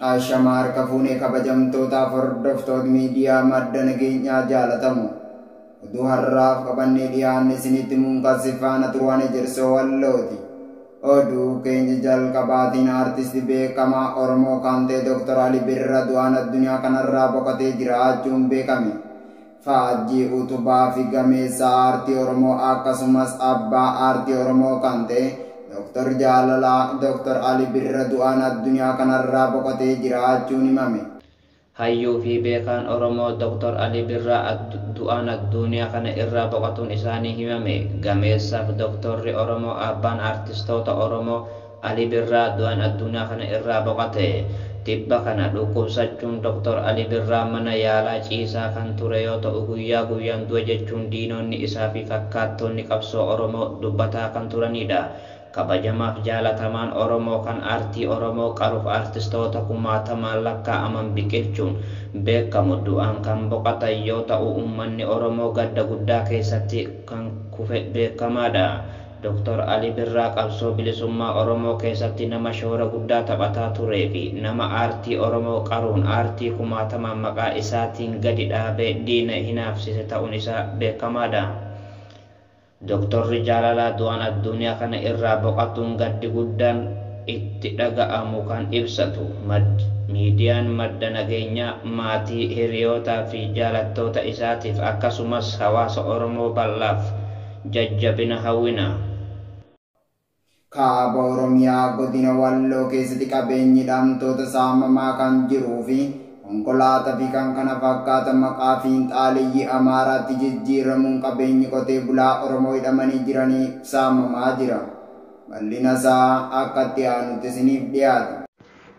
Ashamaar kafuunee kabajamtootaaf hordoftoota miidiyaa madda nageenyaa jaalatamu. Oduu har'aaf qabannee dhiyaanne isinitti munqasifaana turwane jirsoo wallooti. Oduu keenya jalqabaatiin aartisti beekamaa Oromoo kan ta'e Dr. Ali Birraa du'aan addunyaa kanarraa boqotee jiraachuun beekame. Faajjii utubaa fi gameessa aartii Oromoo akkasumas abbaa aartii Oromoo kan ta'e Dr. Ali Birraa du'aan addunyaa kanarraa boqotee jiraachuun himame. Hayyuu fi beekaan Oromoo Dr. Ali Birraa du'aan addunyaa kana irraa boqotuun isaanii himame. Gameessaaf Dr. Oromoo abbaan aartistoota Oromoo Ali Birraa du'aan addunyaa kana irraa boqote. Tibba kana dhukkubsachuun Dr. Ali Birraa mana yaalaa ciisaa kan ture yoo ta'u guyyaa guyyaan du'a jechuun diinonni isaa fi fakkaattonni qabsoo Oromoo dubbataa kan turanidha. Kabajamaaf jaalatamaan Oromoo kan aartii Oromoo qaruuf aartistoota kumaatamaan lakkaa'aman biqilchuun beekamu du'aan kan boqotan yoo ta'u uummanni Oromoo gadda guddaa keessatti kan kufe beekamaadha. Dr. Ali Birraa qabsoo bilisummaa Oromoo keessatti nama shoora guddaa taphataa turee fi nama aartii Oromoo qaruun aartii kumaatamaan maqaa isaatiin gadi dhaabee diina hinaafsise ta'uun isaa beekamaadha. Dr. Jaalalaa du'aan addunyaa kana irraa boqotuun gaddi guddaan itti dhaga'amu kan ibsatu miidiyaan madda nageenyaa maatii hiriyootaa fi jaalattoota isaatiif akkasumas hawaasa Oromoo bal'aaf jajjabina hawwina. Kaaba Oromiyaa godina Walloo keessatti qabeenyi hidhamtoota saamamaa kan jiruu fi konkolaataa fi kan kana fakkaatan maqaa fiinxaaleeyyii Amaaraatti jijjiiramuun qabeenyi qotee bulaa Oromoo hidhamanii jiranii saamamaa jira. Bal'ina isaa akka itti aanutti isiniif dhiyaata.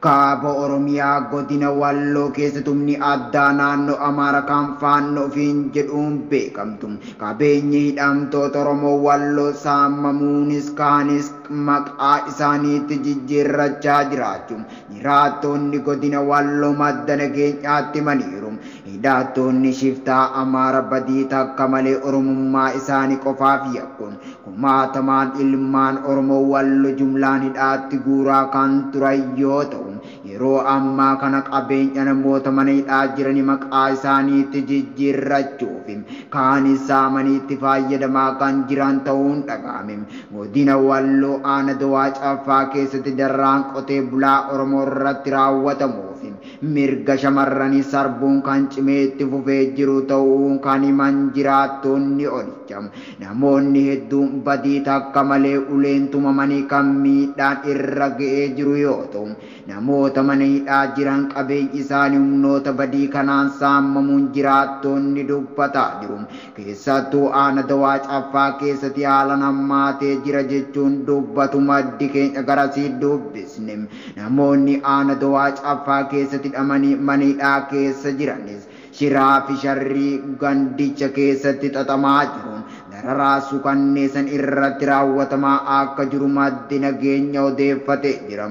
Kaaba Oromiyaa godina Walloo keessatti humni addaa naannoo Amaaraa kan faannoo ofiin jedhuun beekamtu. Qabeenyi hidhamtoota Oromoo Walloo saamamuunis kaanis maqaa isaaniitti jijjiirrachaa jiraachuun jiraattonni godina Walloo madda nageenyaatti himaniiru. Hidhattoonni shiftaa Amaaraa badii takka malee Oromummaa isaanii qofaaf yakkuun kumaatamaan ilmaan Oromoo Walloo jumlaan hidhaatti guuraa kan turan yoo ta'u yeroo ammaa kana qabeenya namoota mana hidhaa jiranii maqaa isaaniitti jijjiirrachuuf kaanis saamaniitti fayyadamaa kan jiran ta'uun dhaga'ame. Godina Walloo aanaa Dawaa Caffaa keessatti darraan qotee bulaa Oromoo irratti raawwatamuuf mirga shamarranii sarbuun kan cimeetti fufee jiru ta'uun kan himan jiraattonni olicha. Namoonni hedduun badii takka malee uleen tumamanii kan miidhaan irra ga'ee jiru yoo ta'u namoota mana hidhaa jiran qabeenyi isaanii humnoota badii kanaan saamamuun jiraattonni dubbataa jiru. Keessattuu aanaa Dawaa Caffaa keessatti haala hammaatee jira jechuun dubbatu maddi keenya garasii dubbisne. Namoonni aanaa Dawaa Caffaa keessatti hidhamanii mana hidhaa keessa jiranis shiraa fi sharrii gandicha keessatti xaxamaa jiru. Dararaa suukanneessan irratti raawwatamaa akka jiru maddi nageenya odeeffatee jira.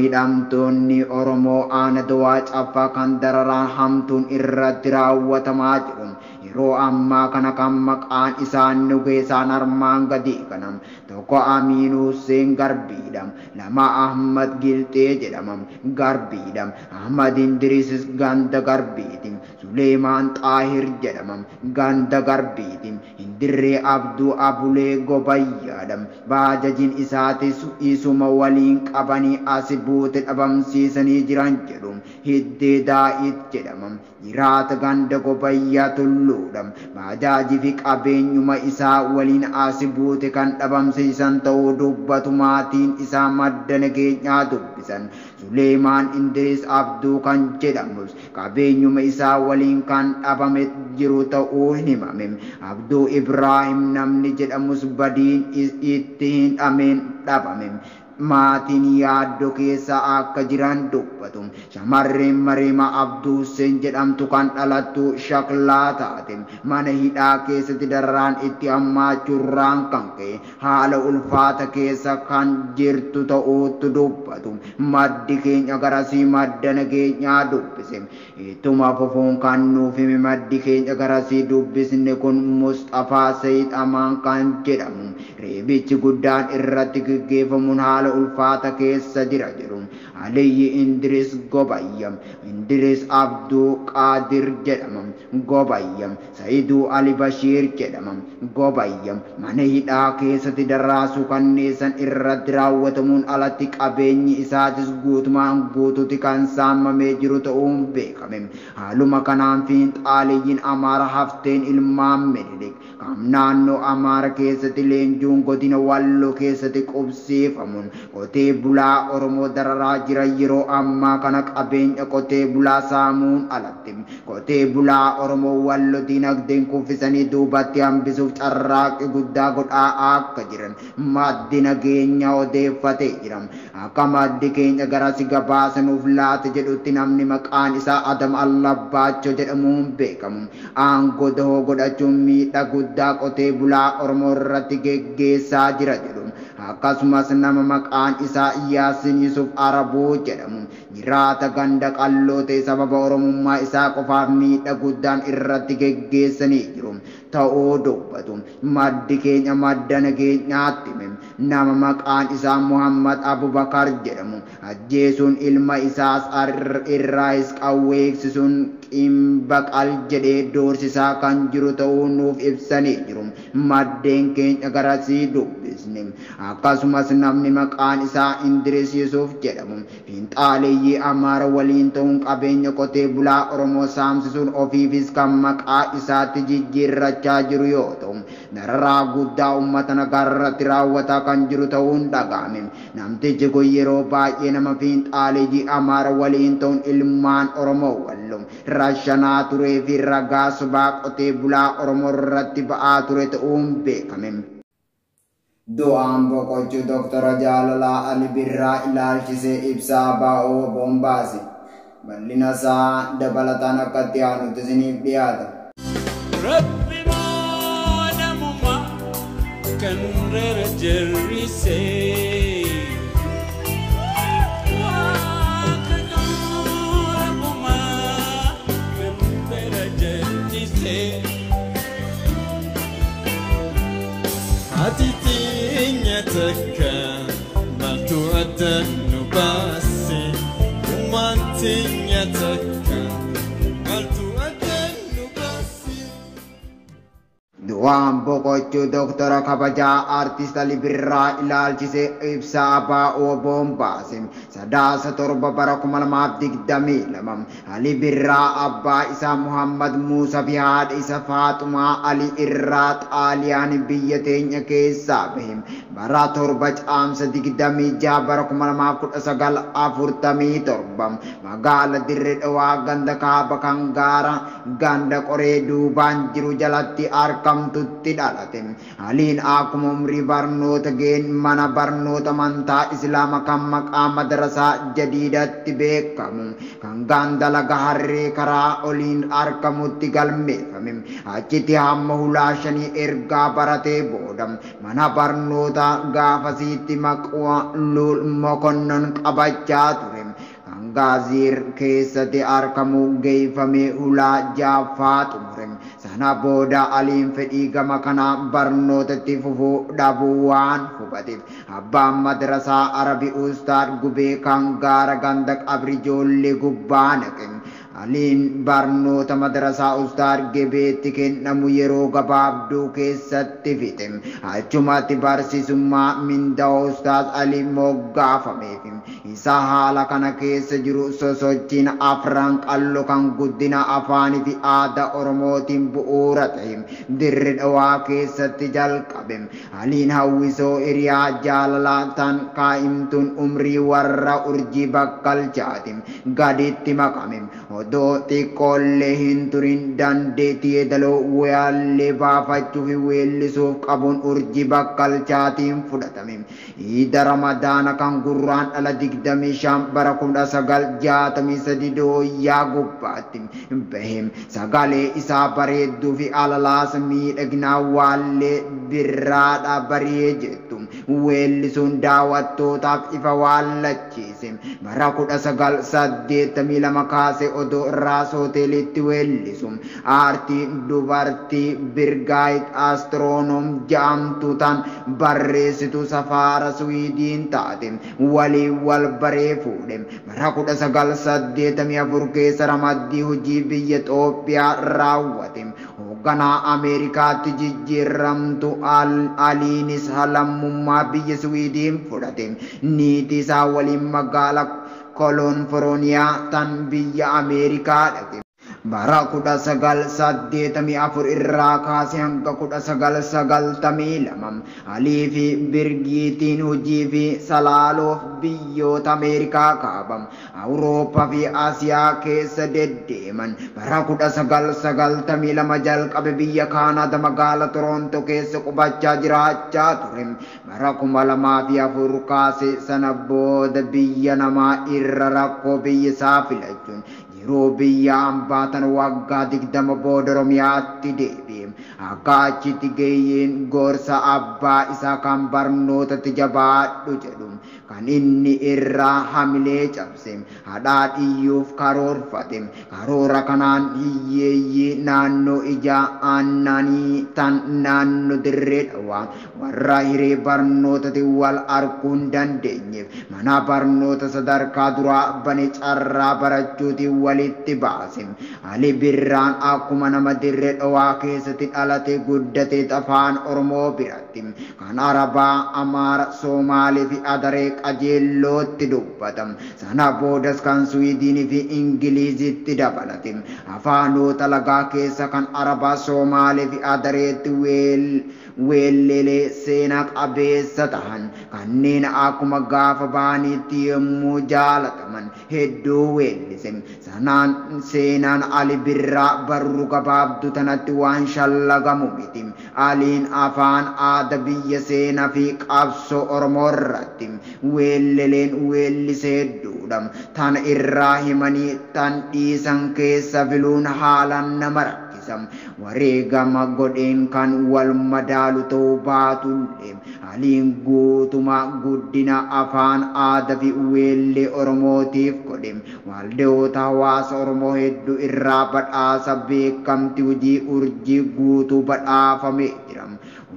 Hidhamtoonni Oromoo aanaa Dawaa Caffaa kan dararaan hamtuun irratti raawwatamaa jiru. Yeroo ammaa kana kan maqaan isaan nugeessaan armaan gadii kanam. Tokko Amiin Hussein Garbiidha. Lama Ahmad Gilxee jedhama Garbiidha. Ahmad Indiriis ganda Garbiiti. Suleemaan Xaahir jedhama ganda Garbiiti. Indirree Abduu Abulee Gobayyaadha. Baajajiin isaatis isuma waliin qabanii as buute dhabamsiisanii jiran jedhu. Hiddee Daa'it jedhama. Jiraata ganda Gobayyaa Tulluudha. Baajaajii fi qabeenyuma isaa waliin as buute kan dhabamsiisan ta'uu dubbatu maatiin isaa madda nageenyaa dubbisan. Suleemaan Indiriis Abduu kan jedhamus qabeenyuma isaa waliin kan dhabame jiru ta'uu himame. Abduu Ibraahim namni jedhamus badiin itti hin dhameen dhabame. Maatiin yaaddoo keessa akka jiran dubbatu. Shamarreen Mareema Abduu Hussein jedhamtu kan dhalattu shaklaa taate mana hidhaa keessatti dararaan itti hammaachuurraan kan ka'e haala ulfaata keessa kan jirtu ta'uutu dubbatu. Maddi keenya garasii madda nageenyaa dubbise. Ittuma fufuun kan nuuf hime maddi keenya garasii dubbisne kun Mustafaa Sayid Amaan kan jedhamu. Reebichi guddaan irratti gaggeeffamuun haala haala ulfaata keessa jira jedhu Aliyyi Indiris Gobayyam Indiris Abduu Qaadir jedhamam Gobayyam Saiduu Ali Bashiir jedhamam Gobayyam mana hidhaa keessatti daraasuu kanneessan irratti raawwatamuun alatti qabeenyi isaatis guutumaan guutuutti kan saamamee jiru ta'uun beekame haaluma kanaan fiinxaaliyyiin Amaara hafteen ilmaan Minilik kan naannoo Amaara keessatti leenjuun godina Walloo keessatti qubsiifamuun qotee bulaa Oromoo dararaa jiran yeroo ammaa kana qabeenya qotee bulaa saamuun alatti qotee bulaa Oromoo Walloo dinagdeen kuffisanii duubatti hambisuuf carraaqqii guddaa godhaa akka jiran maddi nageenya odeeffatee jira akka maddi keenya garasi gabaasanuuf laata jedhutti namni maqaan isaa Adam Allabbaachoo jedhamuun beekamu aangoo dahoo godhachuun miidhaa guddaa qotee bulaa Oromoo irratti geggeessaa jira jedhu akkasumas nama maqaan isaa Iyyaasiin Yusuf Arabuu jedhamu jiraata ganda qalloo ta'e sababa Oromummaa isaa qofaaf miidhaa guddaan irratti geggeessanii jiru ta'uu dubbatu maddi keenya madda nageenyaatti nama maqaan isaa Muhammad Abubakar jedhamu ajjeesuun ilma isaas irraas qawweeksisuun qimbaqal jedhee doorsisaa kan jiru ta'uu nuuf ibsanii jiru maddeen keenya garasii dubbisne akkasumas namni maqaan isaa Indiris Yusuf jedhamu fiinxaaleeyyii Amaara waliin ta'uun qabeenya qotee bulaa Oromoo saamsisuun ofiifis kan maqaa isaatti jijjiirrachaa jiru yoo ta'u dararaa guddaa uummata nagaarratti raawwataa kan jiru ta'uun dhaga'ame namtichi kun yeroo baay'ee nama fiinxaaleeyyii Amaara waliin ta'uun ilmaan Oromoo Walloo rashanaa turee fi ragaa sobaa qotee bulaa Oromoo irratti ba'aa ture ta'uun beekame. Du'aan boqochuu Doktara Jaalalaa Ali Birraa ilaalchisee ibsaa baa'oo boombaasi bal'ina isaa dabalataan akkatti aanutti isiniif dhiyaata. Rabbi maadamummaa kan reera jerrisee Atitinya takka maltu adan nubasi umantinya takka maltu adan nubasi. Du'aan boqochuu Doktara kabajaa Artist Ali Birraa ilaalchisee ibsaa baa'oo boombaase sadaasa torba bara 2022 Ali Birraa abbaa isaa Muhammad Muusaa fi haadha isaa Faaxumaa Ali irraa Xaaliyaan biyya teenya keessaa bahe bara torba caamsa 26 bara 2047 magaala Dirree Dhawaa ganda kaaba kan gaara ganda qoree duubaan jiru jalatti argamtutti dhalate Aliin akkuma umrii barnoota geen mana barnoota amantaa Islaamaa kan maqaa madrasaa jadiidatti beekamu kan ganda laga Harree karaa oliin argamutti galmeeffame achitti hamma hulaa 5 ergaa baratee booda mana barnoota gaafasiitti maqaa Lul Mokonnon qabachaa ture Gaazir keessatti argamu geeffamee hulaa 6ffaa xumure sana booda Aliin fedhii gama kana barnootatti fufuu dhabuu waan hubateef abbaan madrasaa Arabii Ustaad Gubee kan gaara ganda qabri ijoollee gubbaa naqe Aliin barnoota madrasaa Ustaad Gebeetti kennamu yeroo gabaabduu keessatti fixe achumatti barsiisummaa mindaa Ustaad Ali moggaafameef isa haala kana keessa jiru sosochiin afran qallo kan guddina afaanii fi aadaa Oromootiin bu'uura ta'e Dirree Dhawaa keessatti jalqabe Aliin hawwisoo hiriyaa jaalalaa tan kaa'imtuun umrii warra urjii bakkalchaati gaditti makame odoo xiqqoollee hin turin dandeettii yeedaloo wayaallee baafachuu fi weellisuuf qabuun urjii bakkalchaatiin fudhatame Iida Ramadaana kan gurraan dhala 25 bara 1963 dooyyaa gubbaatti bahe sagalee isaa bareedduu fi alalaasa miidhaginaa waallee birraadha baree jettu weellisuun daawwattootaaf ifa waallachiise. Bara 1982 kaasee odoo irraas hoteelitti weellisu. Aartii dubartii Birgaayit Astiroonoom jedhamtu tan barreessitu safaara Swiidiin taate waliin wal baree fuudhe. Bara 1984 keessa ramaddii hojii biyya Itoophiyaa raawwate. Hoogganaa Ameerikaatti jijjiiramtu Aliinis lammummaa biyya Swiidiin fudhate. Niitii isaa waliin magaalaa Koloonforooniyaa tan biyya Ameerikaa dhaqe. Bara 1984 irraa kaasee hanga 1992 Alii fi Birgiitiin hojii fi salaaloof biyyoota Ameerikaa kaabam Awurooppaa fi Asiyaa keessa deddeeman. Bara 1992 jalqabe biyya Kaanaada magaalaa Torontoo keessa qubachaa jiraachaa ture. Bara 2004 kaasee sana booda biyya namaa irra rakkoo biyya isaa filachuun yeroo biyya ambaatan waggaa 20 booda Oromiyaatti deebi'e. Akka achitti geeyyiin gorsa abbaa isaa kan barnootatti jabaadhu jedhu kan inni irraa hamilee cabse hadhaa dhiyyuuf karoorfate. Karoora kanaan hiyyeeyyii naannoo ija aannanii tan naannoo Dirree Dhawaa warra hiree barnootatti wal arguu hin dandeenyeef mana barnoota sadarkaa duraa bane carraa barachuutiin walitti baase. Ali Birraan akkuma nama Dirree Dhawaa keessatti dhalate guddate afaan Oromoo biratti kan Arabaa, Amaara, Soomaalee fi Adaree qajeellootti dubbatam. Sana boodas kan Swiidinii fi Ingilizitti dabalate. Afaanota lagaa keessa kan Arabaa, Soomaalee fi Adareetti weellelee seenaa qabeessa tahan kanneen akkuma gaafa baaniitti yommuu jaalataman hedduu weellise. Sanaan seenaan Ali Birraa barruu gabaabduu tanatti waan shallagamu miti. Aliin afaan aadaa biyya seenaa fi qabsoo Oromoo irratti weelleleen weellise hedduudha. Tan irraa himanii tan dhiisan keessa filuun haalaan nama rakkisa. Wareegama godheen kan wal madaalu ta'uu baatullee Aliin guutuma guddina afaan aadaa fi weellee Oromootiif godhe. Waldayoota hawaasa Oromoo hedduu irraa badhaasa beekamti hojii urjii guutuu badhaafamee jira.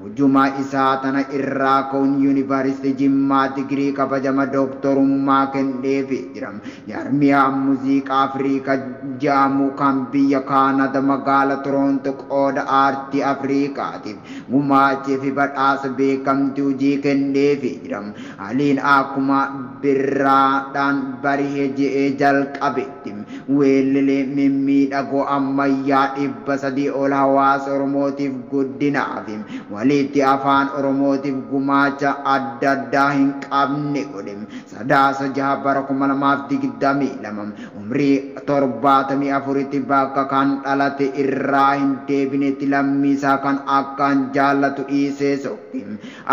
Hojuma isaa tana irraa ka'uun yuunivarsiitii Jimmaa digirii kabajama dooktorummaa kenneefii jira. Jarmiyaa muuziqaa Afrikaa jedhamu kan biyya Kaanaada magaalaa Torontoo qooda aartii Afrikaatiif gumaachee fi badhaasa beekamtii hojii kenneefii jira. Aliin akkuma Birraadhaan barihee je'ee jalqabetti weellelee mimmiidhagoo ammayyaa 300 ol hawaasa Oromootiif guddinaaf walitti afaan Oromootiif gumaacha adda addaa hin qabne godhe. Sadaasa 6 bara 2022 umrii 74tti bakka kan dhalate irraa hin deebinetti lammiisaa kan akkaan jaallatu dhiisee sokke.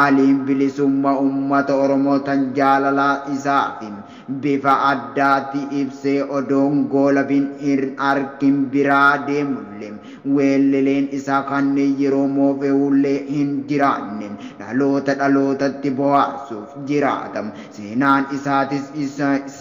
Aliin bilisummaa uummata Oromoo tan jaalalaa isaaf bifa addaatti ibsee odoon goolabin hin arkin biraa deemullee weelleleen isaa kanneen yeroo moofeullee hin jiraanne dhalootatti bohaarsuuf jiraatam. Seenaan isaatis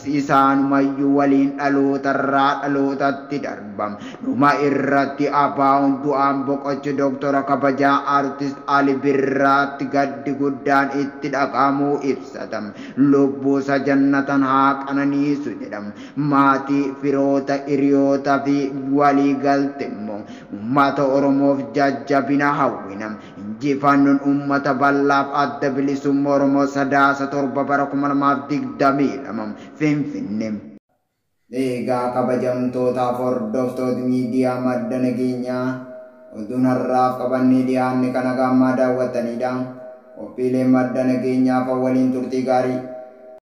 isaanumayyuu waliin dhalootarraa dhalootatti darbam. Dhuma irratti abaa'uun du'aan boqochu Dooktora kabajaa Aartist Ali Birraatti gaddi guddaan itti dhaqamuu ibsatam. Lubbuusa jannatan haa qananiisu jedham. Maatii, firoota, hiriyoota fi walii galte immoo uummata Oromoof jajjabina hawwinam. Injifannoon uummata bal'aaf adda bilisummaa Oromoo sadaasa 7 bara 2022 Finfinnee. Egaa kabajamtootaaf hordoftoota miidiyaa madda nageenyaa oduun har'aaf qabannee dhiyaanne kana gammaa daawwatanidha. Qophiilee madda nageenyaaf waliin turtii gaarii.